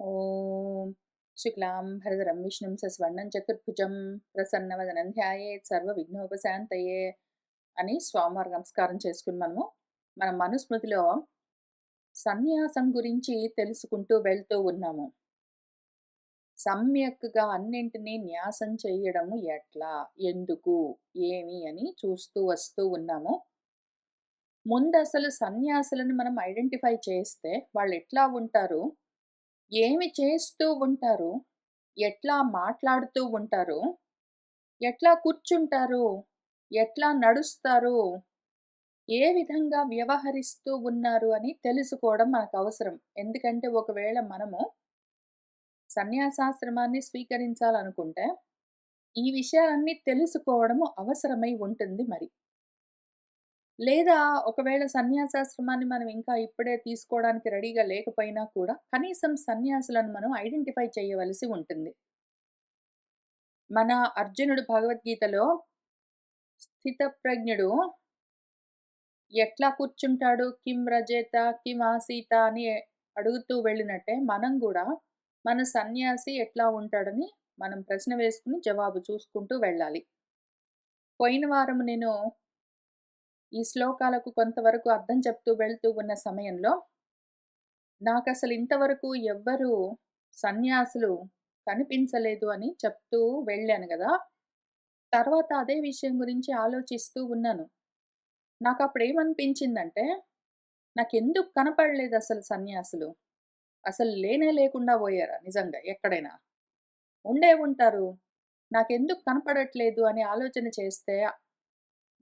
ఓం శుక్లాం భరధరం విష్ణుం సస్వర్ణం చతుర్భుజం ప్రసన్నవదనం ధ్యాయేత్ సర్వ విఘ్నోపశాంతయే అని స్వామివారి నమస్కారం చేసుకుని మన మనుస్మృతిలో సన్యాసం గురించి తెలుసుకుంటూ వెళ్తూ ఉన్నాము. సమ్యక్‌గా అన్నింటినీ న్యాసం చేయడము ఎట్లా? ఎందుకు? ఏమి? అని చూస్తూ వస్తూ ఉన్నాము. ముందసలు సన్యాసులను మనం ఐడెంటిఫై చేస్తే వాళ్ళెట్లా ఉంటారు? ఏమి చేస్తూ ఉంటారు? ఎట్లా మాట్లాడుతూ ఉంటారు? ఎట్లా కూర్చుంటారు? ఎట్లా నడుస్తారు? ఏ విధంగా వ్యవహరిస్తూ ఉన్నారు అని తెలుసుకోవడం మనకవసరం. ఎందుకంటే ఒకవేళ మనము సన్యాసాశ్రమాన్ని స్వీకరించాలనుకుంటే, ఈ విషయాలన్నీ తెలుసుకోవడము అవసరమై ఉంటుంది మరి. లేదా ఒకవేళ సన్యాసాశ్రమాన్ని మనం ఇంకా ఇప్పుడే తీసుకోవడానికి రెడీగా లేకపోయినా కూడా, కనీసం సన్యాసులను మనం ఐడెంటిఫై చేయవలసి ఉంటుంది. మన అర్జునుడు భగవద్గీతలో స్థితప్రజ్ఞుడు ఎట్లా కూర్చుంటాడు? కిం వ్రజేత, కిం ఆసీత అని అడుగుతూ వెళ్ళినట్టే మనం గూడా మన సన్యాసి ఎట్లా ఉంటాడని మనం ప్రశ్న వేసుకొని జవాబు చూసుకుంటూ వెళ్ళాలి. పోయిన వారం నేను ఈ శ్లోకాలకు కొంతవరకు అర్థం చెప్తూ వెళ్తూ ఉన్న సమయంలో నాకసలు ఇంతవరకు ఎవ్వరు సన్యాసులు కనిపించలేదు అని చెప్తూ వెళ్ళాను గదా! తర్వాత అదే విషయం గురించి ఆలోచిస్తూ ఉన్నాను. నాకప్పుడేమనిపించిందంటే, నాకెందుకు కనపడలేదసలు సన్యాసులు? అసలు లేనే లేకుండా బోయారా నిజంగా ఎక్కడైనా? ఉండే ఉంటారు. నాకెందుకు కనపడట్లేదు అని ఆలోచన చేస్తే,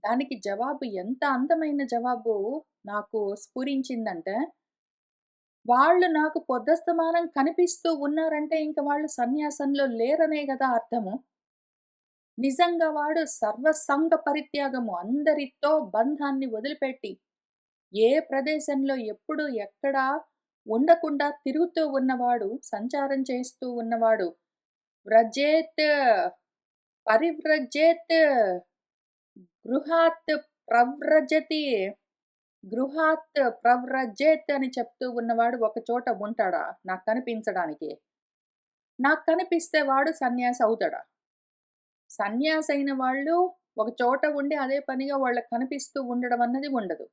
దానికి జవాబు ఎంత అందమైన జవాబు నాకు స్ఫురించిందంటే, వాళ్ళు నాకు పొద్దస్తమానం కనిపిస్తూ ఉన్నారంటే ఇంక వాళ్ళు సన్యాసంలో లేరనే గదా అర్థము. నిజంగా వాడు సర్వసంగ పరిత్యాగము అందరితో బంధాన్ని వదిలిపెట్టి ఏ ప్రదేశంలో ఎప్పుడు ఎక్కడ ఉండకుండా తిరుగుతూ ఉన్నవాడు, సంచారం చేస్తూ ఉన్నవాడు. వ్రజేత్, పరివ్రజేత్, గృహాత్ ప్రవ్రజతి, గృహాత్ ప్రవ్రజేత్ అని చెప్తూ ఉన్నవాడు ఒక చోట ఉంటాడా నాకు కనిపించడానికి? నాకు కనిపిస్తే వాడు సన్యాసి అవుతాడా? సన్యాసైన వాళ్ళు ఒక చోట ఉండి అదే పనిగా వాళ్ళకి కనిపిస్తూ ఉండడం అన్నది ఉండదు.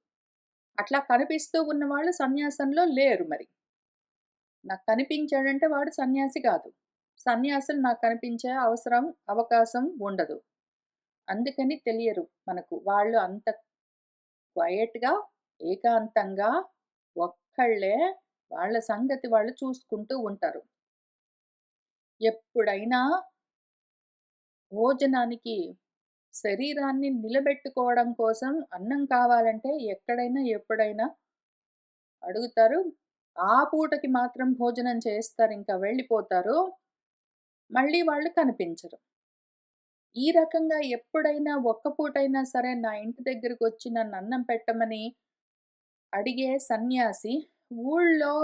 అట్లా కనిపిస్తూ ఉన్నవాళ్ళు సన్యాసంలో లేరు మరి. నాకు కనిపించాడంటే వాడు సన్యాసి కాదు. సన్యాసులు నాకు కనిపించే అవకాశం ఉండదు. అందుకని తెలియరు మనకు. వాళ్ళు అంత క్వైట్‌గా, ఏకాంతంగా ఒక్కళ్ళే వాళ్ళ సంగతి వాళ్ళు చూసుకుంటూ ఉంటారు. ఎప్పుడైనా భోజనానికి శరీరాన్ని నిలబెట్టుకోవడం కోసం అన్నం కావాలంటే ఎక్కడైనా, ఎప్పుడైనా అడుగుతారు. ఆ పూటకి మాత్రం భోజనం చేస్తారింక వెళ్ళిపోతారు. మళ్ళీ వాళ్ళు కనిపించరు. ఈ రకంగా ఎప్పుడైనా ఒక్క పూటైనా సరే నా ఇంటి దగ్గరకొచ్చి నన్ను అన్నం పెట్టమని అడిగే సన్యాసి ఊళ్ళో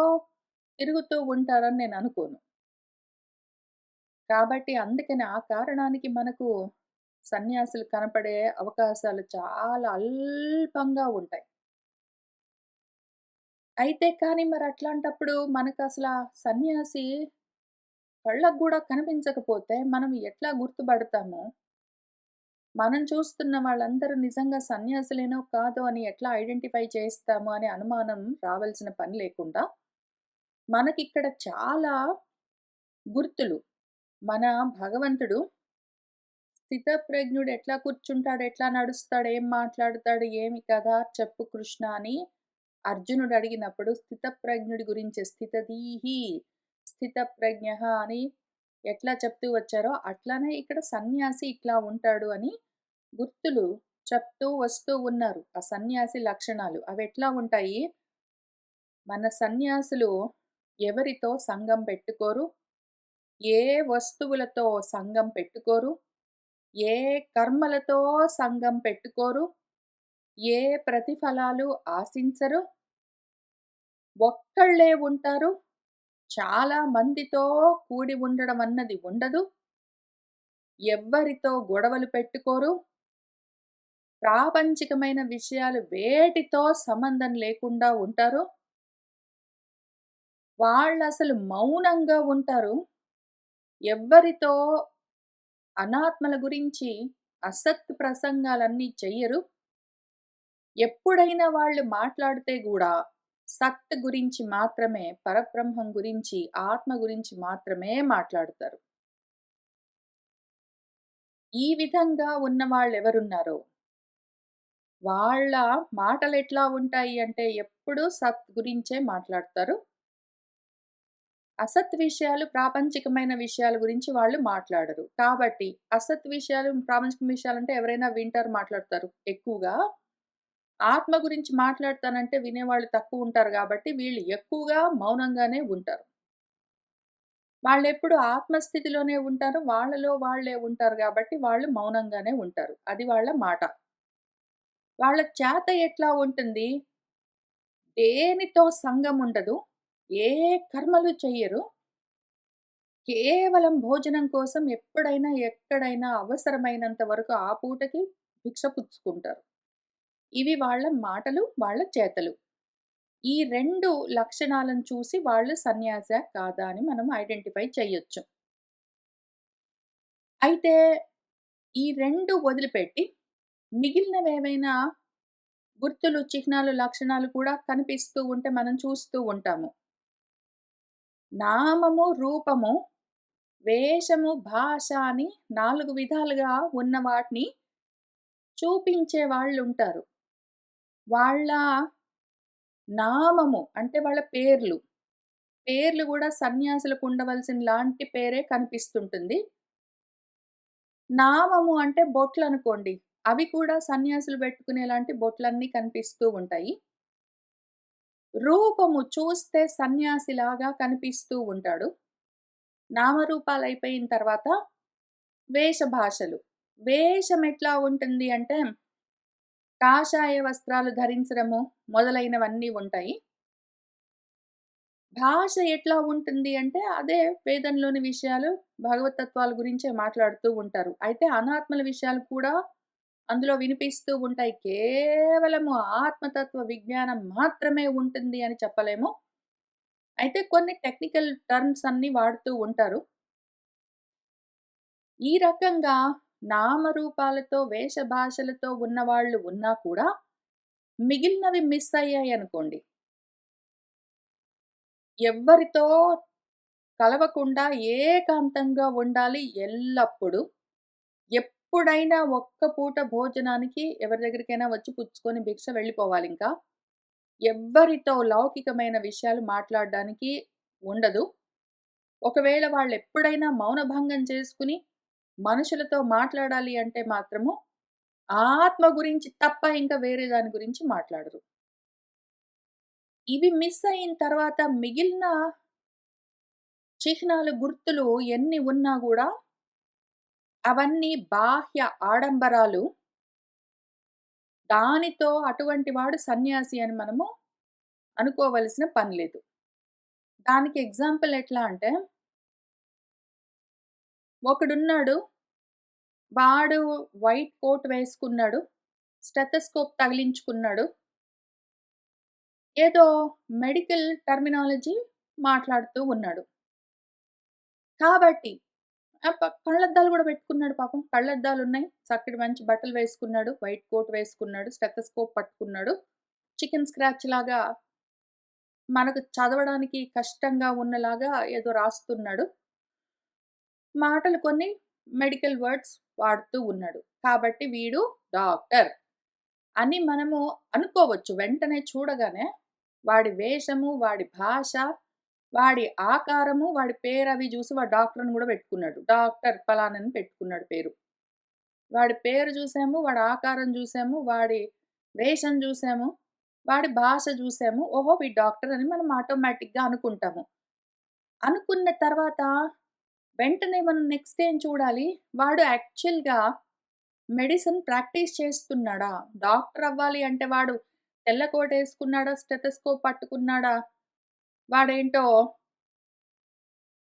తిరుగుతూ ఉంటారని నేననుకోను. కాబట్టి అందుకని ఆ కారణానికి మనకు సన్యాసులు కనపడే అవకాశాలు చాలా అల్పంగా ఉంటాయి. అయితే కానీ మరట్లాంటప్పుడు మనకసల సన్యాసి కళ్ళకు గూడా కనిపించకపోతే మనం ఎట్లా గుర్తుపడతాము? మనం చూస్తున్న వాళ్ళందరూ నిజంగా సన్యాసులేనో కాదో అని ఎట్లా ఐడెంటిఫై చేస్తాము అనే అనుమానం రావాల్సిన పని లేకుండా, మనకిక్కడ చాలా గుర్తులు. మన భగవంతుడు స్థితప్రజ్ఞుడు ఎట్లా కూర్చుంటాడు, ఎట్లా నడుస్తాడు, ఏం మాట్లాడుతాడు, ఏమి కథ చెప్పు కృష్ణ అని అర్జునుడు అడిగినప్పుడు స్థితప్రజ్ఞుడి గురించి స్థితధీహి, స్థితప్రజ్ఞః అని ఎట్లా చెప్తూ వచ్చారో అట్లానే ఇక్కడ సన్యాసి ఇట్లా ఉంటాడు అని గుర్తులు చెప్తూ వస్తూ ఉన్నారు. ఆ సన్యాసి లక్షణాలు. అవెట్లా ఉంటాయి? మన సన్యాసులు ఎవరితో సంగం పెట్టుకోరు. ఏ వస్తువులతో సంగం పెట్టుకోరు. ఏ కర్మలతో సంగం పెట్టుకోరు. ఏ ప్రతిఫలాలు ఆశించరు. ఒక్కళ్ళే ఉంటారు. చాలా మందితో కూడి ఉండడం అన్నది ఉండదు. ఎవ్వరితో గొడవలు పెట్టుకోరు. ప్రాపంచికమైన విషయాలు వేటితో సంబంధం లేకుండా ఉంటారు. వాళ్ళసలు మౌనంగా ఉంటారు. ఎవ్వరితో అనాత్మల గురించి అసత్ ప్రసంగాలన్నీ చెయ్యరు. ఎప్పుడైనా వాళ్ళు మాట్లాడితే గూడా సత్ గురించి మాత్రమే, పరబ్రహ్మం గురించి, ఆత్మ గురించి మాత్రమే మాట్లాడుతారు. ఈ విధంగా ఉన్నవాళ్ళెవరున్నారో, వాళ్ళ మాటలెట్లా ఉంటాయి అంటే, ఎప్పుడూ సత్ గురించే మాట్లాడతారు. అసత్ విషయాలు, ప్రాపంచికమైన విషయాల గురించి వాళ్ళు మాట్లాడరు. కాబట్టి అసత్ విషయాలు, ప్రాపంచిక విషయాలంటే ఎవరైనా వింటారు, మాట్లాడతారు ఎక్కువగా. ఆత్మ గురించి మాట్లాడతానంటే వినేవాళ్ళు తక్కువుంటారు గాబట్టి, వీళ్ళు ఎక్కువగా మౌనంగానే ఉంటారు. వాళ్ళెప్పుడు ఆత్మస్థితిలోనే ఉంటారు. వాళ్ళలో వాళ్ళే ఉంటారు గాబట్టి, వాళ్ళు మౌనంగానే ఉంటారు. అది వాళ్ళ మాట. వాళ్ళ చేత ఎట్లా ఉంటుంది, దేనితో సంగముండదు. ఏ కర్మలు చెయ్యరు. కేవలం భోజనం కోసం ఎప్పుడైనా, ఎక్కడైనా అవసరమైనంత వరకు ఆ పూటకి భిక్ష పుచ్చుకుంటారు. ఇవి వాళ్ళ మాటలు, వాళ్ళ చేతలు. ఈ 2 లక్షణాలను చూసి వాళ్ళు సన్యాసా? కాదా? అని మనం ఐడెంటిఫై చేయొచ్చు. అయితే ఈ 2 వదిలిపెట్టి మిగిలినవేవైనా గుర్తులు, చిహ్నాలు, లక్షణాలు కూడా కనిపిస్తూ ఉంటే మనం చూస్తూ ఉంటాము. నామము, రూపము, వేషము, భాష అని 4 విధాలుగా ఉన్న వాటిని చూపించే వాళ్ళుంటారు. వాళ్ళ నామము అంటే వాళ్ళ పేర్లు. పేర్లు గూడా సన్యాసులకు ఉండవలసిన లాంటి పేరే కనిపిస్తుంటుంది. నామము అంటే బొట్లనుకోండి. అవి కూడా సన్యాసులు పెట్టుకునేలాంటి బొట్లన్నీ కనిపిస్తూ ఉంటాయి. రూపము చూస్తే సన్యాసిలాగా కనిపిస్తూ ఉంటాడు. నామరూపాలయిపోయిన తర్వాత వేషభాషలు. వేషం ఎట్లా ఉంటుంది అంటే, కాషాయ వస్త్రాలు ధరించడము మొదలైనవన్నీ ఉంటాయి. భాష ఎట్లా ఉంటుంది అంటే, అదే వేదంలోని విషయాలు, భగవత్ తత్వాల గురించే మాట్లాడుతూ ఉంటారు. అయితే అనాత్మల విషయాలు కూడా అందులో వినిపిస్తూ ఉంటాయి. కేవలము ఆత్మతత్వ విజ్ఞానం మాత్రమే ఉంటుంది అని చెప్పలేము. అయితే కొన్ని టెక్నికల్ టర్మ్స్ అన్నీ వాడుతూ ఉంటారు. ఈ రకంగా నామరూపాలతో, వేషభాషలతో ఉన్నవాళ్ళు ఉన్నా కూడా, మిగిలినవి మిస్ అయ్యాయనుకోండి. ఎవ్వరితో కలవకుండా ఏకాంతంగా ఉండాలి ఎల్లప్పుడూ. ఎప్పుడైనా ఒక్క పూట భోజనానికి ఎవరి దగ్గరికైనా వచ్చి పుచ్చుకొని భిక్ష వెళ్ళిపోవాలింకా. ఎవ్వరితో లౌకికమైన విషయాలు మాట్లాడడానికి ఉండదు. ఒకవేళ వాళ్ళెప్పుడైనా మౌనభంగం చేసుకొని, మనుషులతో మాట్లాడాలి అంటే మాత్రము ఆత్మ గురించి తప్ప ఇంకా వేరే దాని గురించి మాట్లాడరు. ఇవి మిస్ అయిన తర్వాత మిగిలిన చిహ్నాలు, గుర్తులు ఎన్ని ఉన్నా గూడా అవన్నీ బాహ్య ఆడంబరాలు. దానితో అటువంటి వాడు సన్యాసి అని మనము అనుకోవలసిన పని లేదు. దానికి ఎగ్జాంపుల్ ఎట్లా అంటే, ఒకడున్నాడు. వాడు వైట్ కోట్ వేసుకున్నాడు. స్టెతస్కోప్ తగిలించుకున్నాడు. ఏదో మెడికల్ టర్మినాలజీ మాట్లాడుతూ ఉన్నాడు. కాబట్టి కళ్ళద్దాలు గూడా పెట్టుకున్నాడు పాపం. కళ్ళద్దాలున్నాయి. చక్కటి మంచి బట్టలు వేసుకున్నాడు. వైట్ కోట్ వేసుకున్నాడు. స్టెతస్కోప్ పట్టుకున్నాడు. చికెన్ స్క్రాచ్ లాగా మనకు చదవడానికి కష్టంగా ఉన్నలాగా ఏదో రాస్తున్నాడు. మాటలు కొన్ని మెడికల్ వర్డ్స్ వాడుతూ ఉన్నాడు. కాబట్టి వీడు డాక్టర్ అని మనము అనుకోవచ్చు. వెంటనే చూడగానే వాడి వేషము, వాడి భాష, వాడి ఆకారము, వాడి పేరవి జూసి వాడు డాక్టర్ అని గూడా పెట్టుకున్నాడు. డాక్టర్ ఫలానా అని పెట్టుకున్నాడు పేరు. వాడి పేరు జూసాము, వాడి ఆకారం జూసాము, వాడి వేషం జూసాము, వాడి భాష జూసాము. ఓహో! వీడు డాక్టర్ అని మనం ఆటోమేటిక్‌గా అనుకుంటాము. అనుకున్న తర్వాత వెంటనే మనం నెక్స్ట్ ఏం చూడాలి? వాడు యాక్చువల్‌గా మెడిసిన్ ప్రాక్టీస్ చేస్తున్నాడా? డాక్టర్ అవ్వాలి అంటే వాడు తెల్ల కోటేసుకున్నాడా? స్టెతస్కోప్ పట్టుకున్నాడా? వాడేంటో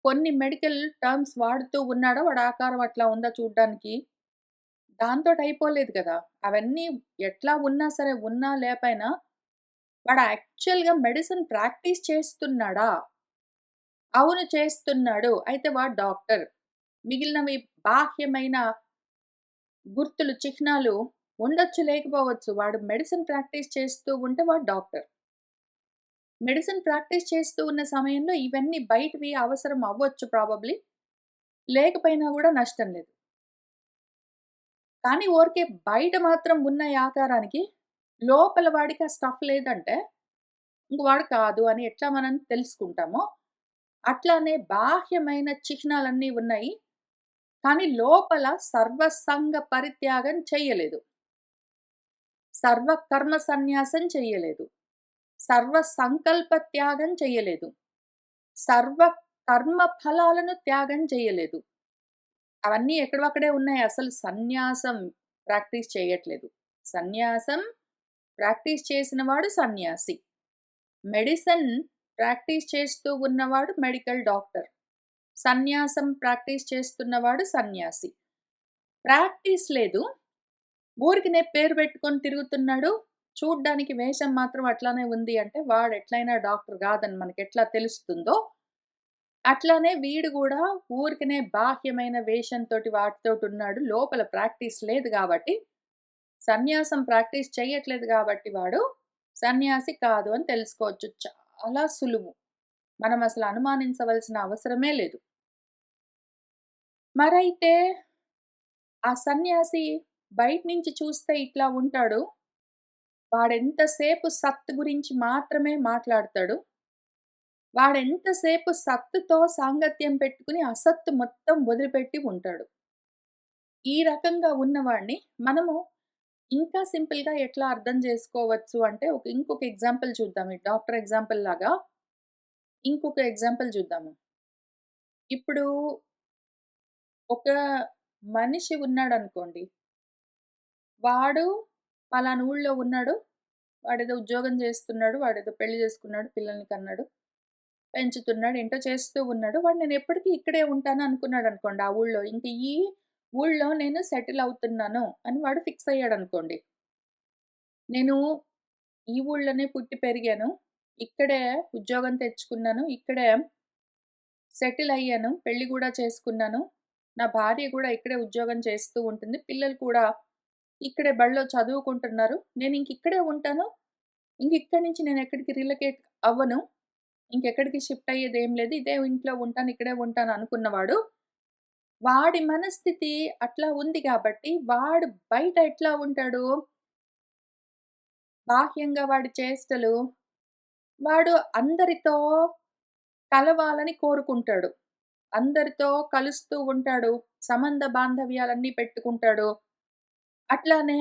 కొన్ని మెడికల్ టర్మ్స్ వాడుతూ ఉన్నాడా? వాడి ఆకారం అట్లా ఉందా చూడ్డానికి? దాంతోటి అయిపోలేదు కదా! అవన్నీ ఎట్లా ఉన్నా సరే, ఉన్నా లేపోయినా వాడు యాక్చువల్‌గా మెడిసిన్ ప్రాక్టీస్ చేస్తున్నాడా? అవును చేస్తున్నాడు. అయితే వాడు డాక్టర్. మిగిలినవి బాహ్యమైన గుర్తులు, చిహ్నాలు ఉండొచ్చు, లేకపోవచ్చు. వాడు మెడిసిన్ ప్రాక్టీస్ చేస్తూ ఉంటే వాడు డాక్టర్. మెడిసిన్ ప్రాక్టీస్ చేస్తూ ఉన్న సమయంలో ఇవన్నీ బయటివి అవసరం అవ్వచ్చు ప్రాబబ్లీ. లేకపోయినా గూడా నష్టం లేదు. కానీ ఊరికే బయట మాత్రం ఉన్న ఈ ఆకారానికి లోపల వాడికి ఆ స్టఫ్ లేదంటే ఇంక వాడు కాదు అని ఎట్లా మనం తెలుసుకుంటామో, అట్లానే బాహ్యమైన చిహ్నాలన్నీ ఉన్నాయి. కానీ లోపల సర్వసంగ పరిత్యాగం చెయ్యలేదు. సర్వ కర్మ సన్యాసం చెయ్యలేదు. సర్వ సంకల్ప త్యాగం చెయ్యలేదు. సర్వ కర్మ ఫలాలను త్యాగం చెయ్యలేదు. అవన్నీ ఎక్కడివక్కడే ఉన్నాయి. అసలు సన్యాసం ప్రాక్టీస్ చేయట్లేదు. సన్యాసం ప్రాక్టీస్ చేసిన వాడు సన్యాసి. మెడిసిన్ ప్రాక్టీస్ చేస్తూ ఉన్నవాడు మెడికల్ డాక్టర్. సన్యాసం ప్రాక్టీస్ చేస్తున్నవాడు సన్యాసి. ప్రాక్టీస్ లేదు. ఊరికినే పేరు పెట్టుకొని తిరుగుతున్నాడు. చూడ్డానికి వేషం మాత్రం అట్లానే ఉంది అంటే వాడెట్లైనా డాక్టర్ గాదని మనకెట్లా తెలుస్తుందో, అట్లానే వీడు గూడా ఊరికనే బాహ్యమైన వేషంతోటి వాటితోటున్నాడు. లోపల ప్రాక్టీస్ లేదు గాబట్టి, సన్యాసం ప్రాక్టీస్ చెయ్యట్లేదు గాబట్టి వాడు సన్యాసి కాదు అని తెలుసుకోవచ్చు. చాలా సులువు. మనమసలు అనుమానించవలసిన అవసరమే లేదు. మరైతే ఆ సన్యాసి బయట నుంచి చూస్తే ఇట్లా ఉంటాడు. వాడెంతసేపు సత్ గురించి మాత్రమే మాట్లాడతాడు. వాడెంతసేపు సత్తుతో సాంగత్యం పెట్టుకొని అసత్తు మొత్తం వదిలిపెట్టి ఉంటాడు. ఈ రకంగా ఉన్నవాడిని మనము ఇంకా సింపుల్‌గా ఎట్లా అర్థం చేసుకోవచ్చు అంటే ఇంకొక ఎగ్జాంపుల్ చూద్దాం. ఈ డాక్టర్ ఎగ్జాంపుల్ లాగా ఇంకొక ఎగ్జాంపుల్ చూద్దాము. ఇప్పుడు ఒక మనిషి ఉన్నాడనుకోండి. వాడు పలానా ఊళ్ళో ఉన్నాడు. వాడేదో ఉద్యోగం చేస్తున్నాడు. వాడేదో పెళ్లి చేసుకున్నాడు. పిల్లల్ని కన్నాడు. పెంచుతున్నాడు. ఏంటో చేస్తూ ఉన్నాడు. వాడు నేనెప్పటికి ఇక్కడే ఉంటాను అనుకున్నాడనుకోండి ఆ ఊళ్ళో. ఇంక ఈ ఊళ్ళో నేను సెటిల్ అవుతున్నాను అని వాడు ఫిక్స్ అయ్యాడనుకోండి. నేను ఈ ఊళ్ళోనే పుట్టి పెరిగాను. ఇక్కడే ఉద్యోగం తెచ్చుకున్నాను. ఇక్కడే సెటిల్ అయ్యాను. పెళ్లి గూడా చేసుకున్నాను. నా భార్య గూడా ఇక్కడే ఉద్యోగం చేస్తూ ఉంటుంది. పిల్లలు కూడా ఇక్కడే బడిలో చదువుకుంటున్నారు. నేనింక ఇక్కడే ఉంటాను. ఇంకిక్కడి నుంచి నేనెక్కడికి రిలొకేట్ అవ్వను. ఇంకెక్కడికి షిఫ్ట్ అయ్యేదేం లేదు. ఇదే ఇంట్లో ఉంటాను. ఇక్కడే ఉంటాను అనుకున్నవాడు, వాడి మనస్థితి అట్లా ఉంది గాబట్టి, వాడు బయట ఎట్లా ఉంటాడు? బాహ్యంగా వాడి చేష్టలు, వాడు అందరితో కలవాలని కోరుకుంటాడు. అందరితో కలుస్తూ ఉంటాడు. సంబంధ బాంధవ్యాలన్నీ పెట్టుకుంటాడు. అట్లానే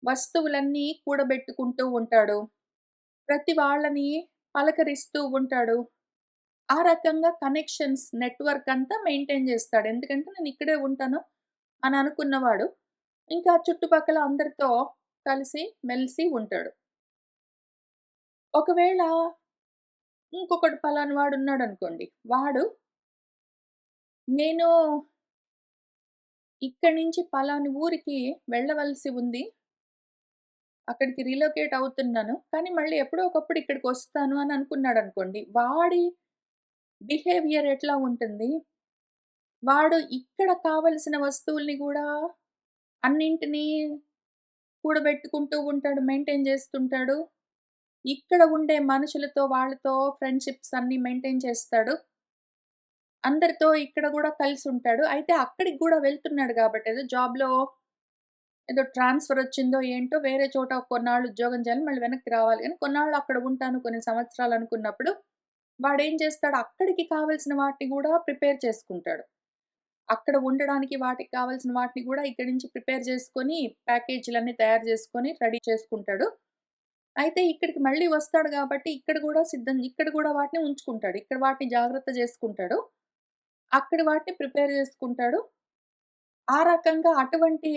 వస్తువులన్నీ కూడబెట్టుకుంటూ ఉంటాడు. ప్రతి వాళ్ళని పలకరిస్తూ ఉంటాడు. ఆ రకంగా కనెక్షన్స్, నెట్‌వర్క్ అంతా మెయింటైన్ జేస్తాడు. ఎందుకంటే నేనిక్కడే ఉంటాను అని అనుకున్నవాడు, ఇంకా చుట్టుపక్కల అందరితో కలిసి మెలిసి ఉంటాడు. ఒకవేళ ఇంకొకడు పలానా వాడున్నాడనుకోండి. వాడు నేను ఇక్కడి నుంచి పలాని ఊరికి వెళ్ళవలసి ఉంది. అక్కడికి రీలొకేట్ అవుతున్నాను. కానీ మళ్ళీ ఎప్పుడో ఒకప్పుడు ఇక్కడికొస్తాను అని అనుకున్నాడనుకోండి. వాడి బిహేవియర్ ఎట్లా ఉంటుంది? వాడు ఇక్కడ కావలసిన వస్తువుల్ని గూడా అన్నింటినీ కూడబెట్టుకుంటూ ఉంటాడు. మెయింటైన్ జేస్తుంటాడు. ఇక్కడ ఉండే మనుషులతో, వాళ్ళతో ఫ్రెండ్‌షిప్స్ అన్నీ మెయింటైన్ చేస్తాడు. అందరితో ఇక్కడ గూడా కలిసుంటాడు. అయితే అక్కడికి గూడా వెళ్తున్నాడు గాబట్టి ఏదో జాబ్‌లో ఏదో ట్రాన్స్‌ఫర్ వచ్చిందో ఏంటో వేరే చోట కొన్నాళ్ళు ఉద్యోగం చేయాలి. మళ్ళీ వెనక్కి రావాలి గానీ, కొన్నాళ్ళు అక్కడ ఉంటాను కొన్ని సంవత్సరాలు అనుకున్నప్పుడు, వాడేం చేస్తాడు అక్కడికి కావాల్సిన వాటిని గూడా ప్రిపేర్ చేసుకుంటాడు. అక్కడ ఉండడానికి వాటికి కావాల్సిన వాటిని గూడా ఇక్కడి నుంచి ప్రిపేర్ చేసుకొని, ప్యాకేజీలన్నీ తయారు చేసుకొని, రెడీ చేసుకుంటాడు. అయితే ఇక్కడికి మళ్ళీ వస్తాడు గాబట్టి, ఇక్కడ గూడా వాటిని ఉంచుకుంటాడు. ఇక్కడ వాటిని జాగ్రత్త జేసుకుంటాడు. అక్కడి వాటిని ప్రిపేర్ జేసుకుంటాడు. ఆ రకంగా అటువంటి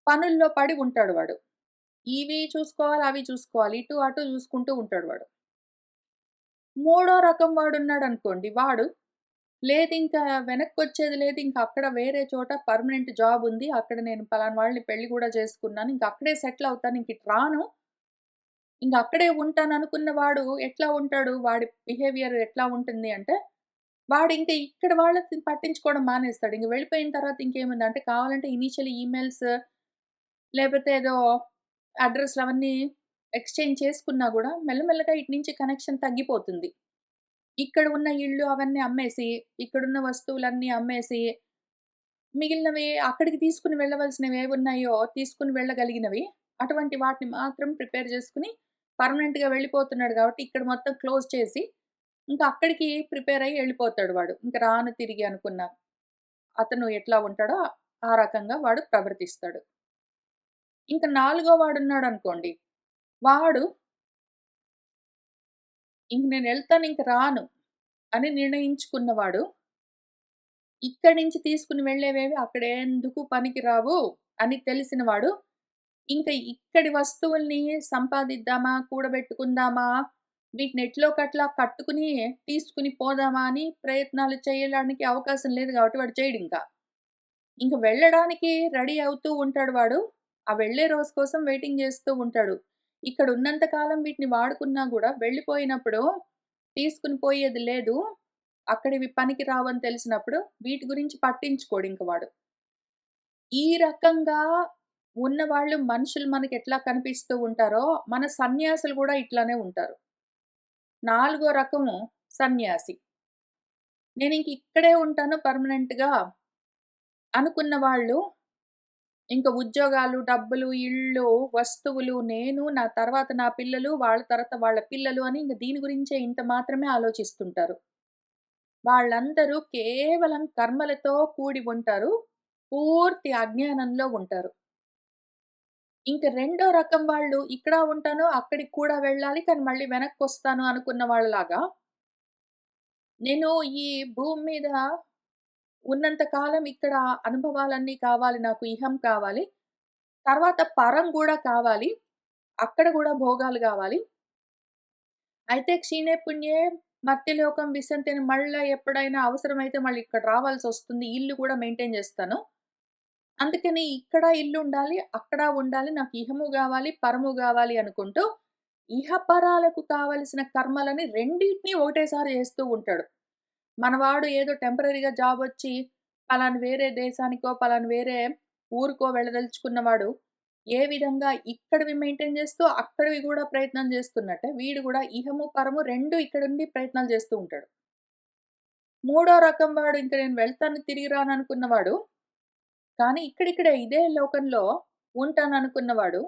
పనుల్లో పడి ఉంటాడు వాడు. ఇవి చూసుకోవాలి, అవి చూసుకోవాలి. ఇటు, అటు చూసుకుంటూ ఉంటాడు వాడు. మూడో రకం వాడున్నాడనుకోండి. వాడు లేదింకా వెనక్కొచ్చేది లేదు. ఇంక అక్కడ వేరే చోట పర్మనెంట్ జాబ్ ఉంది. అక్కడ నేను పలానా వాళ్ళని పెళ్లి గూడా చేసుకున్నాను. ఇంక అక్కడే సెటిల్ అవుతాను. ఇంక ఇటు రాను. ఇంక అక్కడే ఉంటాననుకున్న వాడు ఎట్లా ఉంటాడు? వాడి బిహేవియర్ ఎట్లా ఉంటుంది అంటే, వాడింక ఇక్కడ వాళ్ళని పట్టించుకోవడం మానేస్తాడు. ఇంక వెళ్ళిపోయిన తర్వాత ఇంకేముంది అంటే కావాలంటే ఇనీషియల్ ఈమెయిల్స్ లేపోతే ఏదో అడ్రెస్‌లవన్నీ ఎక్స్‌చేంజ్ చేసుకున్నా గూడా మెల్లమెల్లగా ఇటు నుంచి కనెక్షన్ తగ్గిపోతుంది. ఇక్కడ ఉన్న ఇల్లు అవన్నీ అమ్మేసి, ఇక్కడున్న వస్తువులన్నీ అమ్మేసి, మిగిలినవి అక్కడికి తీసుకొని వెళ్ళవలసినవేవున్నాయో తీసుకొని వెళ్ళగలిగినవి, అటువంటి వాటిని మాత్రం ప్రిపేర్ చేసుకొని పర్మనెంట్‌గా వెళ్ళిపోతున్నాడు గాబట్టి, ఇక్కడ మొత్తం క్లోజ్ చేసి, ఇంకా అక్కడికి ప్రిపేర్ అయ్యి ఎళ్ళిపోతాడు వాడు. ఇంక రాను తిరిగి అనుకున్న అతను ఎట్లా ఉంటాడో ఆ రకంగా వాడు ప్రవర్తిస్తాడు. ఇంక నాలుగో వాడున్నాడనుకోండి, వాడు ఇంక నేనెళ్తాను ఇంక రాను అని నిర్ణయించుకున్నవాడు ఇక్కడి నుంచి తీసుకొని వెళ్ళేవేవి అక్కడెందుకు పనికిరావు అని తెలిసినవాడు, ఇంక ఇక్కడి వస్తువుల్ని సంపాదిద్దామా, కూడబెట్టుకుందామా, వీటిని ఎట్లోకట్లా కట్టుకుని తీసుకొని పోదామా అని ప్రయత్నాలు చేయడానికి అవకాశం లేదు గాబట్టి వాడు చేయడింక. ఇంక వెళ్ళడానికి రెడీ అవుతూ ఉంటాడు వాడు. ఆ వెళ్ళే రోజు కోసం వెయిటింగ్ జేస్తూ ఉంటాడు. ఇక్కడున్నంత కాలం వీటిని వాడుకున్నా గూడా వెళ్ళిపోయినప్పుడు తీసుకొని పోయేది లేదు. అక్కడివి పనికి రావని తెలిసినప్పుడు వీటి గురించి పట్టించుకోడింక వాడు. ఈ రకంగా ఉన్నవాళ్ళు మనుషులు మనకెట్లా కనిపిస్తూ ఉంటారో, మన సన్యాసులు గూడా ఇట్లానే ఉంటారు. నాలుగో రకము సన్యాసి. నేనింక ఇక్కడే ఉంటాను పర్మనెంట్‌గా అనుకున్న వాళ్ళు, ఇంక ఉద్యోగాలు, డబ్బులు, ఇల్లు, వస్తువులు, నేను, నా తర్వాత నా పిల్లలు, వాళ్ళ తర్వాత వాళ్ళ పిల్లలు అని ఇంక దీని గురించే ఇంత మాత్రమే ఆలోచిస్తుంటారు. వాళ్ళందరూ కేవలం కర్మలతో కూడి ఉంటారు. పూర్తి అజ్ఞానంలో ఉంటారు. ఇంక రెండో రకం వాళ్ళు ఇక్కడ ఉంటాను, అక్కడికి కూడా వెళ్ళాలి. కానీ మళ్ళీ వెనక్కొస్తాను అనుకున్న వాళ్ళలాగా, నేను ఈ భూమి మీద ఉన్నంత కాలం ఇక్కడ అనుభవాలన్నీ కావాలి నాకు. ఇహం కావాలి. తర్వాత పరం గూడా కావాలి. అక్కడ గూడా భోగాలు గావాలి. అయితే క్షీణే పుణ్యే మర్త్యలోకం విశంతి అని మళ్ళా ఎప్పుడైనా అవసరమైతే మళ్ళీ ఇక్కడ రావాల్సొస్తుంది. ఇల్లు కూడా మెయింటైన్ జేస్తాను. అందుకని ఇక్కడ ఇల్లుండాలి, అక్కడ ఉండాలి. నాకు ఇహము గావాలి, పరము గావాలి అనుకుంటూ, ఇహపరాలకు కావలసిన కర్మలని రెండిటిని ఒకటేసారి జేస్తూ ఉంటాడు. మనవాడు ఏదో టెంపరరీగా జాబొచ్చి, పలానా వేరే దేశానికో, పలానా వేరే ఊరికో వెళ్ళదలుచుకున్నవాడు, ఏ విధంగా ఇక్కడివి మెయింటైన్ జేస్తూ, అక్కడివి గూడా ప్రయత్నం జేస్తున్నట్టే, వీడు గూడా ఇహము, పరము 2 ఇక్కడుండి ప్రయత్నాలు జేస్తూ ఉంటాడు. మూడో రకం వాడు ఇంక నేను వెళ్తాను, తిరిగి రాననుకున్నవాడు కానీ ఇక్కడిక్కడే ఇదే లోకంలో ఉంటాననుకున్నవాడు,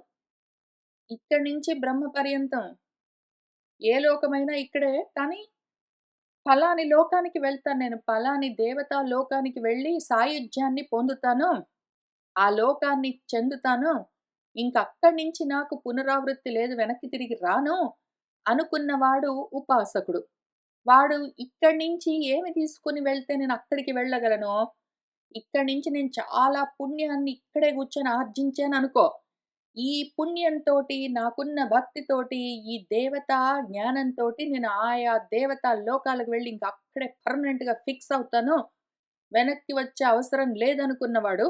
ఇక్కడి నుంచి బ్రహ్మ పర్యంతం ఏ లోకమైనా ఇక్కడే. కానీ పలాని లోకానికి వెళ్తాను నేను. పలాని దేవతా లోకానికి వెళ్ళి సాయుధ్యాన్ని పొందుతాను. ఆ లోకాన్ని చెందుతాను. ఇంకక్కడి నుంచి నాకు పునరావృత్తి లేదు. వెనక్కి తిరిగి రాను అనుకున్నవాడు ఉపాసకుడు. వాడు ఇక్కడి నుంచి ఏమి తీసుకొని వెళ్తే నేను అక్కడికి వెళ్ళగలను? ఇక్కడి నుంచి నేను చాలా పుణ్యాన్ని ఇక్కడే కూర్చొని ఆర్జించాననుకో. ఈ పుణ్యంతోటి, నాకున్న భక్తితోటి, ఈ దేవతా జ్ఞానంతోటి నేను ఆయా దేవతా లోకాలకు వెళ్ళి ఇంక అక్కడే పర్మనెంట్‌గా ఫిక్స్ అవుతాను. వెనక్కి వచ్చే అవసరం లేదనుకున్నవాడు,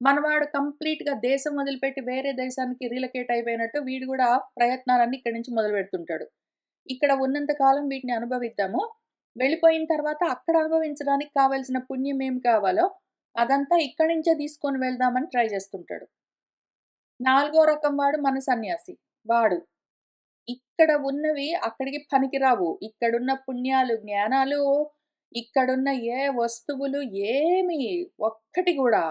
మనవాడు కంప్లీట్‌గా దేశం వదిలిపెట్టి వేరే దేశానికి రీలొకేట్ అయిపోయినట్టు వీడు గూడా ప్రయత్నాలన్నీ ఇక్కడి నుంచి మొదలుపెడుతుంటాడు. ఇక్కడ ఉన్నంత కాలం వీటిని అనుభవిద్దాము. వెళ్ళిపోయిన తర్వాత అక్కడ అనుభవించడానికి కావాల్సిన పుణ్యం ఏం కావాలో అదంతా ఇక్కడి నుంచే తీసుకొని వెళ్దామని ట్రై చేస్తుంటాడు. నాలుగో రకం వాడు మన సన్యాసి. వాడు ఇక్కడ ఉన్నవి అక్కడికి పనికిరావు. ఇక్కడున్న పుణ్యాలు, జ్ఞానాలు, ఇక్కడున్న ఏ వస్తువులు ఏమి ఒక్కటి గూడా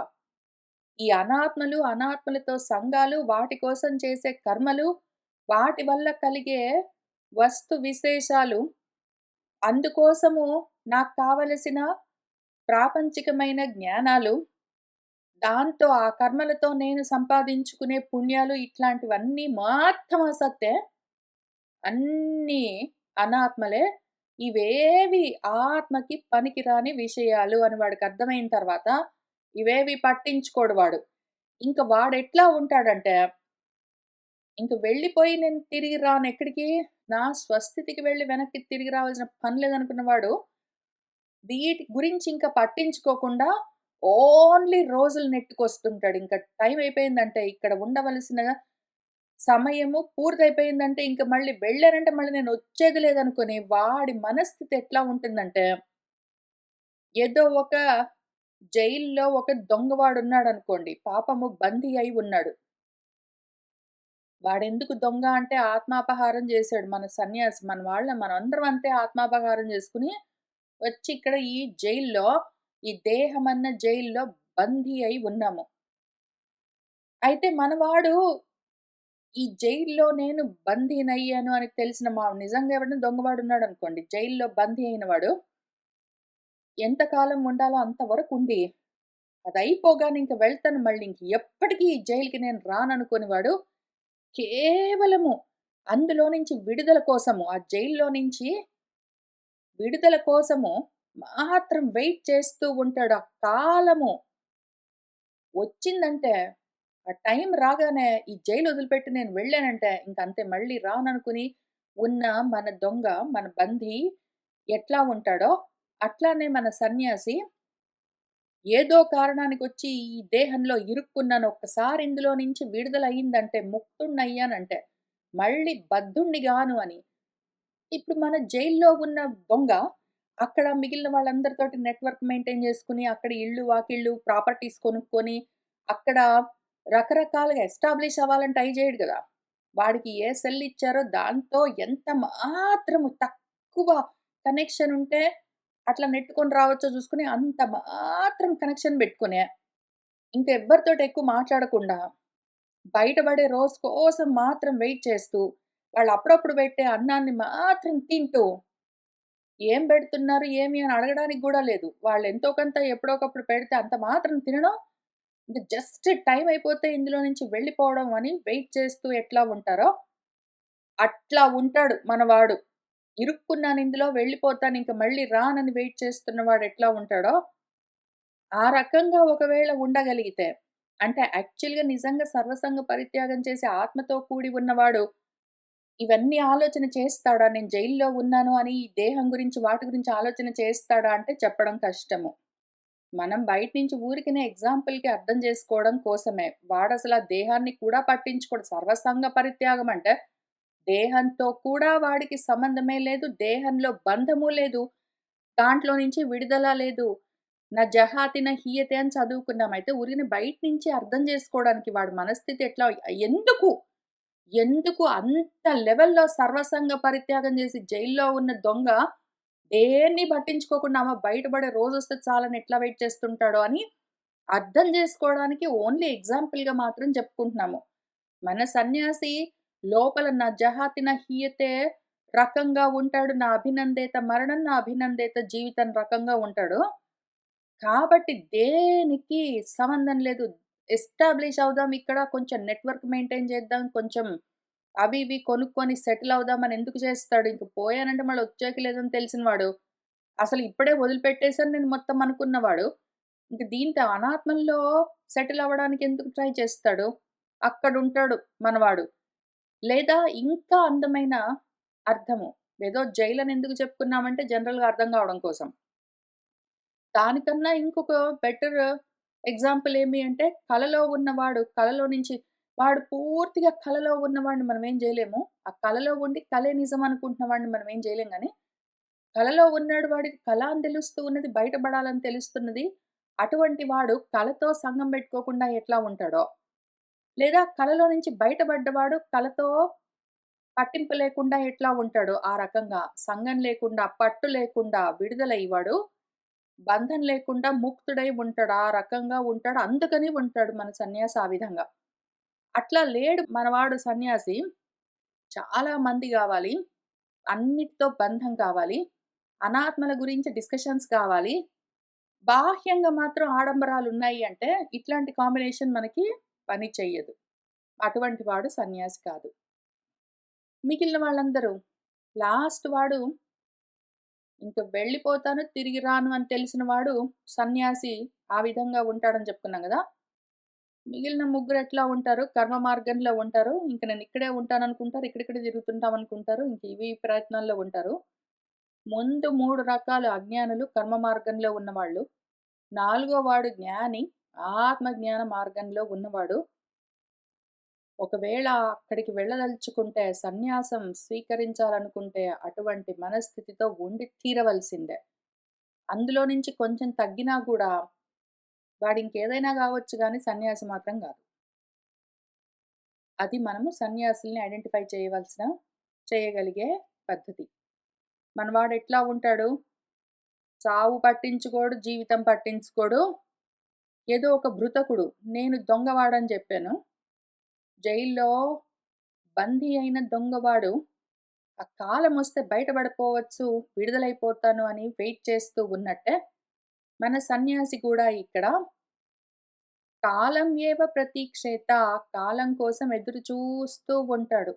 ఈ అనాత్మలు, అనాత్మలతో సంఘాలు, వాటి కోసం చేసే కర్మలు, వాటి వల్ల కలిగే వస్తు విశేషాలు, అందుకోసము నాకు కావలసిన ప్రాపంచికమైన జ్ఞానాలు, దాంతో ఆ కర్మలతో నేను సంపాదించుకునే పుణ్యాలు ఇట్లాంటివన్నీ మొత్తం అసత్తే. అన్నీ అనాత్మలే. ఇవేవి ఆత్మకి పనికిరాని విషయాలు అని వాడికర్థమైన తర్వాత, ఇవేవి పట్టించుకోడు వాడు. ఇంక వాడెట్లా ఉంటాడంటే, ఇంక వెళ్ళిపోయి నేను తిరిగి రాను ఎక్కడికి? నా స్వస్థితికి వెళ్ళి వెనక్కి తిరిగి రావాల్సిన పని లేదనుకున్న వాడు, వీటి గురించి ఇంక పట్టించుకోకుండా ఓన్లీ రోజులు నెట్టుకొస్తుంటాడు. ఇంక టైం అయిపోయిందంటే ఇక్కడ ఉండవలసిన సమయము పూర్తయిపోయిందంటే ఇంక మళ్ళీ వెళ్ళానంటే మళ్ళీ నేనొచ్చేది లేదనుకోని వాడి మనస్థితి ఎట్లా ఉంటుందంటే, ఏదో ఒక జైల్‌లో ఒక దొంగవాడున్నాడనుకోండి. పాపము బందీ అయి ఉన్నాడు. వాడెందుకు దొంగ అంటే ఆత్మాపహారం జేశాడు. మన సన్యాసి మనందరం అంతే ఆత్మాపహారం జేసుకొని వచ్చి ఇక్కడ ఈ జైల్‌లో, ఈ దేహమన్న జైల్‌లో బందీ అయి ఉన్నాము. అయితే మనవాడు ఈ జైల్‌లో నేను బందీనయ్యాను అని తెలిసిన నిజంగా ఎవరైనా దొంగవాడున్నాడనుకోండి, జైల్‌లో బందీ అయిన వాడు ఎంత కాలం ఉండాలో అంతవరకు ఉండి, అదయిపోగానే ఇంక వెళ్తాను మళ్ళీ ఇంక ఎప్పటికి ఈ జైలుకి నేను రాననుకోని వాడు, కేవలము అందులో నుంచి విడుదల కోసము, ఆ జైల్‌లో నుంచి విడుదల కోసము మాత్రం వెయిట్ చేస్తూ ఉంటాడు. ఆ కాలము వచ్చిందంటే, ఆ టైం రాగానే ఈ జైలు వదిలిపెట్టి నేను వెళ్ళానంటే ఇంకంతే మళ్ళీ రాననుకుని ఉన్న మన దొంగ, మన బందీ ఎట్లా ఉంటాడో, అట్లానే మన సన్యాసి ఏదో కారణానికొచ్చి ఈ దేహంలో ఇరుక్కున్నాను. ఒక్కసారి ఇందులో నుంచి విడుదలయిందంటే, ముక్తుడినయ్యానంటే, మళ్ళీ బద్ధుడిని గాను అని. ఇప్పుడు మన జైల్‌లో ఉన్న దొంగ, అక్కడ మిగిలిన వాళ్ళందరితోటి నెట్‌వర్క్ మెయింటైన్ చేసుకొని, అక్కడ ఇళ్ళు, వాకిళ్ళు, ప్రాపర్టీస్ కొనుక్కొని, అక్కడ రకరకాలుగా ఎస్టాబ్లిష్ అవ్వాలని ట్రై చేయడు గదా! వాడికి ఏ సెల్ ఇచ్చారో దాంతో ఎంత మాత్రము తక్కువ కనెక్షన్ ఉంటే, అట్లా నెట్టుకొని రావచ్చో చూసుకొని, అంత మాత్రం కనెక్షన్ పెట్టుకొనే, ఇంకెవ్వరితోటి ఎక్కువ మాట్లాడకుండా, బయటపడే రోజు కోసం మాత్రం వెయిట్ చేస్తూ, వాళ్ళు అప్పుడప్పుడు పెట్టే అన్నాన్ని మాత్రం తింటూ ఏం బెడుతున్నారు? ఏమి? అని అడగడానికి గూడా లేదు. వాళ్ళెంతో కొంత ఎప్పుడోకప్పుడు పెడితే అంత మాత్రం తినడం, ఇంక జస్ట్ టైం అయిపోతే ఇందులో నుంచి వెళ్ళిపోవడం అని వెయిట్ చేస్తూ ఎట్లా ఉంటారో, అట్లా ఉంటాడు మనవాడు. ఇరుక్కున్నానిందులో వెళ్ళిపోతానింక మళ్ళీ రానని వెయిట్ చేస్తున్నవాడు ఎట్లా ఉంటాడో, ఆ రకంగా ఒకవేళ ఉండగలిగితే, అంటే యాక్చువల్‌గా నిజంగా సర్వసంగ పరిత్యాగం చేసి ఆత్మతో కూడి ఉన్నవాడు ఇవన్నీ ఆలోచన చేస్తాడా? నేను జైల్‌లో ఉన్నాను అని ఈ దేహం గురించి, వాటి గురించి ఆలోచన చేస్తాడా అంటే చెప్పడం కష్టము. మనం బయట నుంచి ఊరికనే ఎగ్జాంపుల్‌కి అర్థం చేసుకోవడం కోసమే. వాడసల ఆ దేహాన్ని కూడా పట్టించుకోడు. సర్వసంగ పరిత్యాగం అంటే దేహంతో కూడా వాడికి సంబంధమే లేదు. దేహంలో బంధము లేదు. దాంట్లో నుంచి విడుదల లేదు. నా జహాతి న హీయతే అని చదువుకున్నాం. అయితే ఊరికనే బయట నుంచి అర్థం చేసుకోవడానికి వాడి మనస్థితి ఎట్లా ఎందుకు? ఎందుకు అంత లెవెల్‌లో సర్వసంగ పరిత్యాగం చేసి జైల్‌లో ఉన్న దొంగ దేన్ని పట్టించుకోకుండా అమ్మ బయటపడే రోజొస్తే చాలని ఎట్లా వెయిట్ చేస్తుంటాడో అని అర్థం చేసుకోవడానికి ఓన్లీ ఎగ్జాంపుల్‌గా మాత్రం చెప్పుకుంటున్నాము. మన సన్యాసి లోపల నా జహాతి న హీయతే రకంగా ఉంటాడు. నా అభినందేత మరణం, నా అభినందేత జీవితం రకంగా ఉంటాడు. కాబట్టి దేనికి సంబంధం లేదు. ఎస్టాబ్లిష్ అవుదాం ఇక్కడ. కొంచెం నెట్‌వర్క్ మెయింటైన్ చేద్దాం. కొంచెం అవి ఇవి కొనుక్కొని సెటిల్ అవుదామని ఎందుకు చేస్తాడు? ఇంక పోయానంటే మళ్ళీ వచ్చేకి లేదని తెలిసినవాడు. అసలు ఇప్పుడే వదిలిపెట్టేసాను నేను మొత్తం అనుకున్నవాడు. ఇంక దీంతో అనాత్మల్లో సెటిల్ అవ్వడానికి ఎందుకు ట్రై చేస్తాడు? అక్కడుంటాడు మనవాడు. లేదా ఇంకా అందమైన అర్థము. ఏదో జైలని ఎందుకు చెప్పుకున్నామంటే జనరల్‌గా అర్థం కావడం కోసం. దానికన్నా ఇంకొక బెటర్ ఎగ్జాంపుల్ ఏమి అంటే, కలలో ఉన్నవాడు కలలో నుంచి వాడు పూర్తిగా కలలో ఉన్నవాడిని మనం ఏం జేయలేము. ఆ కలలో ఉండి కలే నిజం అనుకుంటున్న వాడిని మనం ఏం జేయలేం గానీ, కలలో ఉన్నాడు వాడికి కల అని తెలుస్తూ ఉన్నది, బయటపడాలని తెలుస్తున్నది. అటువంటి వాడు కలతో సంగం పెట్టుకోకుండా ఎట్లా ఉంటాడో, లేదా కలలో నుంచి బయటపడ్డవాడు కలతో పట్టింపు లేకుండా ఎట్లా ఉంటాడో, ఆ రకంగా సంగం లేకుండా, పట్టు లేకుండా విడుదలై వాడు బంధం లేకుండా ముక్తుడై ఉంటాడు. ఆ రకంగా ఉంటాడు. అందుకని ఉంటాడు మన సన్యాసి ఆ విధంగా. అట్లా లేడు మనవాడు సన్యాసి. చాలా మంది గావాలి. అన్నిటితో బంధం కావాలి. అనాత్మల గురించి డిస్కషన్స్ కావాలి. బాహ్యంగా మాత్రం ఆడంబరాలున్నాయి అంటే, ఇట్లాంటి కాంబినేషన్ మనకి పని చెయ్యదు. అటువంటి వాడు సన్యాసి కాదు. మిగిలిన వాళ్ళందరూ లాస్ట్ వాడు ఇంక వెళ్ళిపోతాను, తిరిగి రాను అని తెలిసిన వాడు సన్యాసి ఆ విధంగా ఉంటాడని చెప్పుకున్నాం గదా! మిగిలిన ముగ్గురు ఎట్లా ఉంటారు? కర్మ మార్గంలో ఉంటారు. ఇంక నేను ఇక్కడే ఉంటాననుకుంటారు. ఇక్కడిక్కడే తిరుగుతుంటామనుకుంటారు. ఇంక ఇవి ప్రయత్నాల్లో ఉంటారు. ముందు 3 రకాల అజ్ఞానులు కర్మ మార్గంలో ఉన్నవాళ్ళు. నాలుగో వాడు జ్ఞాని. ఆత్మ జ్ఞాన మార్గంలో ఉన్నవాడు. ఒకవేళ అక్కడికి వెళ్ళదలుచుకుంటే, సన్యాసం స్వీకరించాలనుకుంటే, అటువంటి మనస్థితితో ఉండి తీరవలసిందే. అందులో నుంచి కొంచెం తగ్గినా గూడా, వాడింకేదైనా గావచ్చు గానీ సన్యాసి మాత్రం గాదు. అది మనము సన్యాసుల్ని ఐడెంటిఫై చేయగలిగే పద్ధతి. మనవాడెట్లా ఉంటాడు? చావు పట్టించుకోడు, జీవితం పట్టించుకోడు. ఏదో ఒక భృతకుడు. నేను దొంగవాడని జెప్పాను. జైల్లో బందీ అయిన దొంగవాడు ఆ కాలమొస్తే బయటపడిపోవచ్చు, విడుదలైపోతాను అని వెయిట్ చేస్తూ ఉన్నట్టే, మన సన్యాసి కూడా ఇక్కడ కాలం ఏవ ప్రతీక్షేత, కాలం కోసం ఎదురు చూస్తూ ఉంటాడు.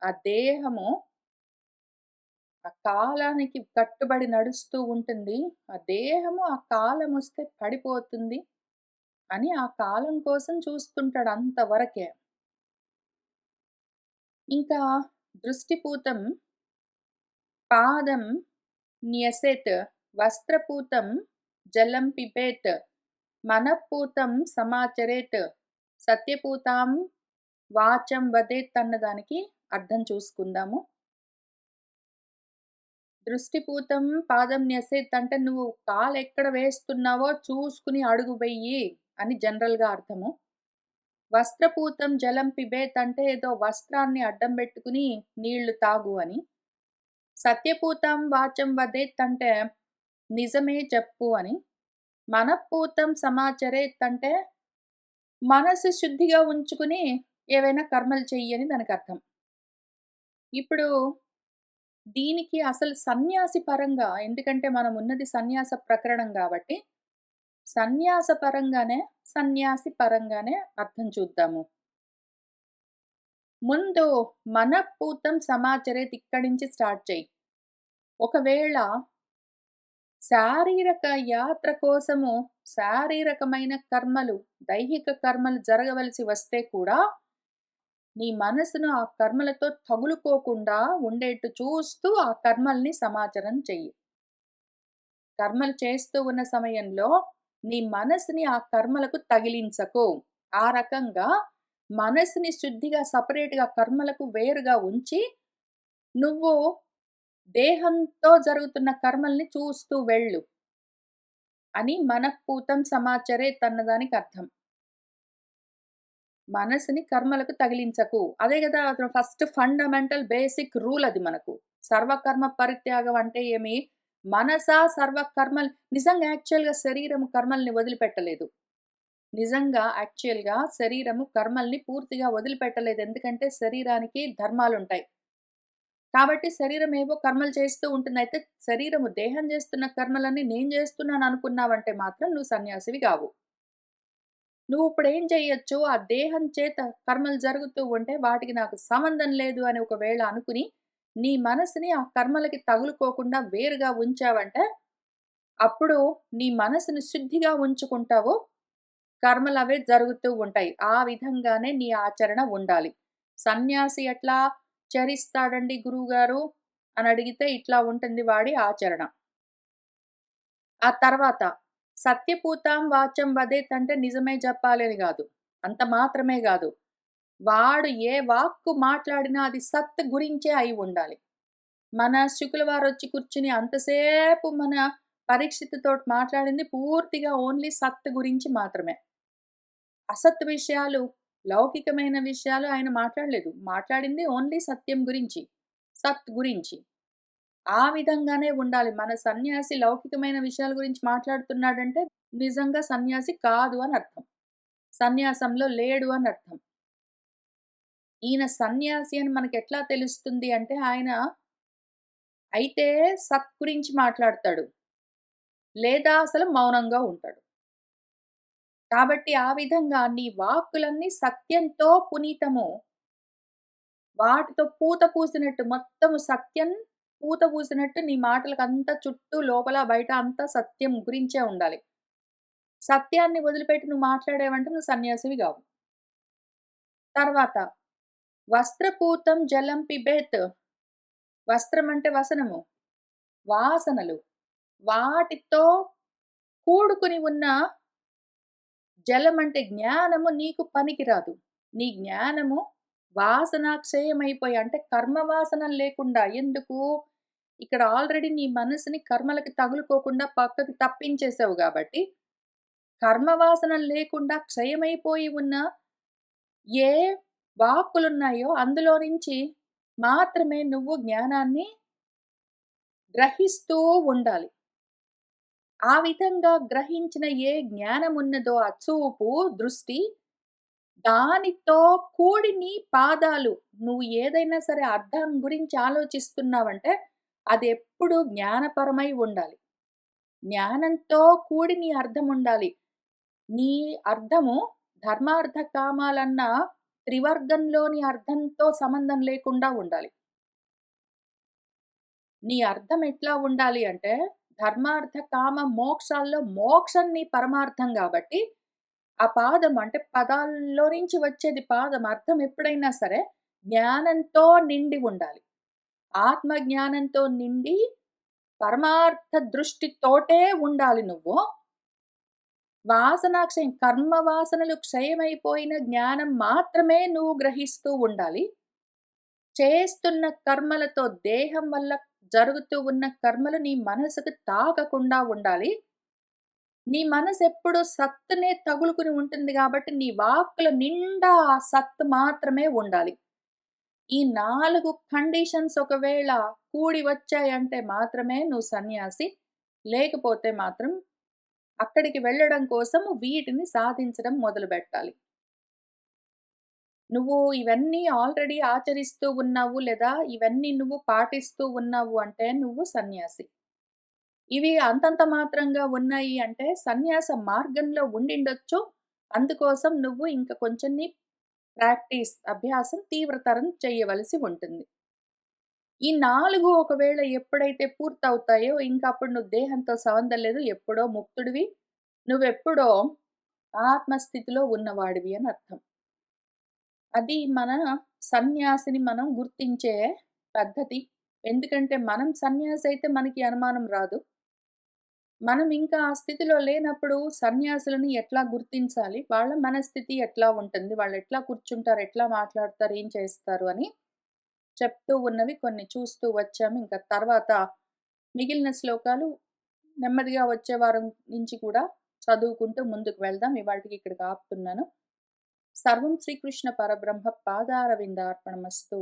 ఆ దేహము ఆ కాలానికి కట్టుబడి నడుస్తూ ఉంటుంది. ఆ దేహము ఆ కాలమొస్తే పడిపోతుంది అని ఆ కాలం కోసం చూస్తుంటాడు అంతవరకే. ఇంకా దృష్టిపూతం పాదం న్యసేత్, వస్త్రపూతం జలం పిబేత్, మనఃపూతం సమాచరేత్, సత్యపూతాం వాచం వదేత్ అన్నదానికి అర్థం చూసుకుందాము. దృష్టిపూతం పాదం న్యసేత్ అంటే నువ్వు కాలెక్కడ వేస్తున్నావో చూసుకుని అడుగు వెయ్యి అని జనరల్‌గా అర్థము. వస్త్రపూతం జలం పిబేత్ అంటే ఏదో వస్త్రాన్ని అడ్డం బెట్టుకుని నీళ్లు తాగు అని. సత్యపూతం వాచం వదేత్ అంటే నిజమే చెప్పు అని. మనఃపూతం సమాచరేత్ అంటే మనసు శుద్ధిగా ఉంచుకుని ఏవైనా కర్మలు చెయ్యి అని దానికర్థం. ఇప్పుడు దీనికి అసలు సన్యాసి పరంగా ఎందుకంటే మనమున్నది సన్యాస ప్రకరణం గాబట్టి, సన్యాస పరంగానే, సన్యాసి పరంగానే అర్థం చూద్దాము. ముందు మనఃపూతం సమాచరేత్ ఇక్కడి నుంచి స్టార్ట్ చెయ్యి. ఒకవేళ శారీరక యాత్ర కోసము శారీరకమైన కర్మలు, దైహిక కర్మలు జరగవలసి వస్తే కూడా, నీ మనసును ఆ కర్మలతో తగులుకోకుండా ఉండేట్టు చూస్తూ ఆ కర్మల్ని సమాచరం చెయ్యి. కర్మలు చేస్తూ ఉన్న సమయంలో నీ మనసుని ఆ కర్మలకు తగిలించకు. ఆ రకంగా మనసుని శుద్ధిగా సెపరేట్‌గా కర్మలకు వేరుగా ఉంచి, నువ్వు దేహంతో జరుగుతున్న కర్మల్ని చూస్తూ వెళ్ళు అని మనఃపూతం సమాచరేత్ అన్నదానికి అర్థం. మనసుని కర్మలకు తగిలించకు. అదే గదా! అసలు ఫస్ట్ ఫండమెంటల్ బేసిక్ రూల్ అది మనకు. సర్వకర్మ పరిత్యాగం అంటే ఏమి? మనసా సర్వ కర్మలు నిజంగా యాక్చువల్‌గా శరీరం కర్మల్ని వదిలిపెట్టలేదు. నిజంగా యాక్చువల్‌గా శరీరము కర్మల్ని పూర్తిగా వదిలిపెట్టలేదు. ఎందుకంటే శరీరానికి ధర్మాలుంటాయి. కాబట్టి శరీరం ఏవో కర్మలు చేస్తూ ఉంటుంది. అయితే శరీరము దేహం చేస్తున్న కర్మలన్నీ నేను చేస్తున్నాను అనుకున్నావంటే మాత్రం నువ్వు సన్యాసివి గావు. నువ్విప్పుడేం చెయ్యొచ్చు, ఆ దేహం చేత కర్మలు జరుగుతూ ఉంటే, వాటికి నాకు సంబంధం లేదు అని ఒకవేళ అనుకుని, నీ మనసుని ఆ కర్మలకి తగులుకోకుండా వేరుగా ఉంచావంటే, అప్పుడు నీ మనసుని శుద్ధిగా ఉంచుకుంటావు. కర్మలవే జరుగుతూ ఉంటాయి. ఆ విధంగానే నీ ఆచరణ ఉండాలి. సన్యాసి ఎట్లా చరిస్తాడండి గురువుగారు అని అడిగితే, ఇట్లా ఉంటుంది వాడి ఆచరణ. ఆ తర్వాత సత్యపూతాం వాచం వదేత్ అంటే నిజమే జెప్పాలి అని గాదు. అంత మాత్రమే గాదు. వాడు ఏ వాక్కు మాట్లాడినా అది సత్ గురించే అయి ఉండాలి. మన శుకుల వారొచ్చి కూర్చుని అంతసేపు మన పరీక్షితుతోటి మాట్లాడింది పూర్తిగా ఓన్లీ సత్ గురించి మాత్రమే. అసత్ విషయాలు, లౌకికమైన విషయాలు ఆయన మాట్లాడలేదు. మాట్లాడింది ఓన్లీ సత్యం గురించి. సత్ గురించి. ఆ విధంగానే ఉండాలి. మన సన్యాసి లౌకికమైన విషయాల గురించి మాట్లాడుతున్నాడంటే, నిజంగా సన్యాసి కాదు అని అర్థం. సన్యాసంలో లేడు అని అర్థం. ఈయన సన్యాసి అని మనకెట్లా తెలుస్తుంది అంటే, ఆయన అయితే సత్ గురించి మాట్లాడతాడు. లేదా అసలు మౌనంగా ఉంటాడు. కాబట్టి ఆ విధంగా నీ వాక్కులన్నీ సత్యంతో పునీతము. వాటితో పూత పూసినట్టు మొత్తము సత్యం పూత పూసినట్టు నీ మాటలకంతా చుట్టూ లోపల బయట అంతా సత్యం గురించే ఉండాలి. సత్యాన్ని వదిలిపెట్టి నువ్వు మాట్లాడావంటే నువ్వు సన్యాసివి గావు. తర్వాత వస్త్రపూతం జలం పిబేత్. వస్త్రం అంటే వసనము. వాసనలు. వాటితో కూడుకుని ఉన్న జలం అంటే జ్ఞానము నీకు పనికిరాదు. నీ జ్ఞానము వాసనాక్షయమైపోయి అంటే కర్మ వాసనలు లేకుండా ఎందుకు? ఇక్కడ ఆల్రెడీ నీ మనసుని కర్మలకి తగులుకోకుండా పక్కకి తప్పించేసావు గాబట్టి, కర్మ వాసనలు లేకుండా క్షయమైపోయి ఉన్న ఏ వాక్కులున్నాయో అందులో నుంచి మాత్రమే నువ్వు జ్ఞానాన్ని గ్రహిస్తూ ఉండాలి. ఆ విధంగా గ్రహించిన ఏ జ్ఞానమున్నదో ఆ చూపు, దృష్టి దానితో కూడి నీ పాదాలు నువ్వు ఏదైనా సరే అర్థం గురించి ఆలోచిస్తున్నావంటే అదెప్పుడు జ్ఞానపరమై ఉండాలి. జ్ఞానంతో కూడి నీ అర్థం ఉండాలి. నీ అర్థము ధర్మార్థ కామాలన్న త్రివర్గంలోని అర్థంతో సంబంధం లేకుండా ఉండాలి. నీ అర్థం ఎట్లా ఉండాలి అంటే ధర్మార్థ కామ మోక్షాల్లో మోక్షం నీ పరమార్థం గాబట్టి ఆ పాదం అంటే పదాల్లో నుంచి వచ్చేది పాదం అర్థం ఎప్పుడైనా సరే జ్ఞానంతో నిండి ఉండాలి. ఆత్మ జ్ఞానంతో నిండి పరమార్థ దృష్టితోటే ఉండాలి నువ్వు. వాసనాక్షయం కర్మ వాసనలు క్షయమైపోయిన జ్ఞానం మాత్రమే నువ్వు గ్రహిస్తూ ఉండాలి. చేస్తున్న కర్మలతో దేహం వల్ల జరుగుతూ ఉన్న కర్మలు నీ మనసుకు తాకకుండా ఉండాలి. నీ మనసెప్పుడు సత్తునే తగులుకుని ఉంటుంది గాబట్టి, నీ వాక్కుల నిండా ఆ సత్తు మాత్రమే ఉండాలి. ఈ 4 కండిషన్స్ ఒకవేళ కూడి వచ్చాయంటే మాత్రమే నువ్వు సన్యాసి. లేకపోతే మాత్రం అక్కడికి వెళ్ళడం కోసం వీటిని సాధించడం మొదలుబెట్టాలి. నువ్వు ఇవన్నీ ఆల్రెడీ ఆచరిస్తూ ఉన్నావు లేదా ఇవన్నీ నువ్వు పాటిస్తూ ఉన్నావు అంటే నువ్వు సన్యాసి. ఇవి అంతంత మాత్రంగా ఉన్నాయి అంటే సన్యాస మార్గంలో ఉండిండొచ్చు. అందుకోసం నువ్వు ఇంక కొంచెం నీ ప్రాక్టీస్, అభ్యాసం తీవ్రతరం చేయవలసి ఉంటుంది. ఈ 4 ఒకవేళ ఎప్పుడైతే పూర్తవుతాయో ఇంకప్పుడు నువ్వు దేహంతో సంబంధం లేదు. ఎప్పుడో ముక్తుడివి. నువ్వెప్పుడో ఆత్మస్థితిలో ఉన్నవాడివి అని అర్థం. అది మన సన్యాసిని మనం గుర్తించే పద్ధతి. ఎందుకంటే మనం సన్యాసి అయితే మనకి అనుమానం రాదు. మనం ఇంకా ఆ స్థితిలో లేనప్పుడు సన్యాసులని ఎట్లా గుర్తించాలి? వాళ్ళ మనస్థితి ఎట్లా ఉంటుంది? వాళ్ళెట్లా కూర్చుంటారు? ఎట్లా మాట్లాడతారు? ఏం చేస్తారు? అని చెప్తూ ఉన్నవి కొన్ని చూస్తూ వచ్చాము. ఇంకా తర్వాత మిగిలిన శ్లోకాలు నెమ్మదిగా వచ్చే వారం నుంచి కూడా చదువుకుంటూ ముందుకు వెళ్దాం. ఇవాల్టికి ఇక్కడికి ఆపుతున్నాను. సర్వం శ్రీకృష్ణ పరబ్రహ్మ పాదారవిందార్పణమస్తు.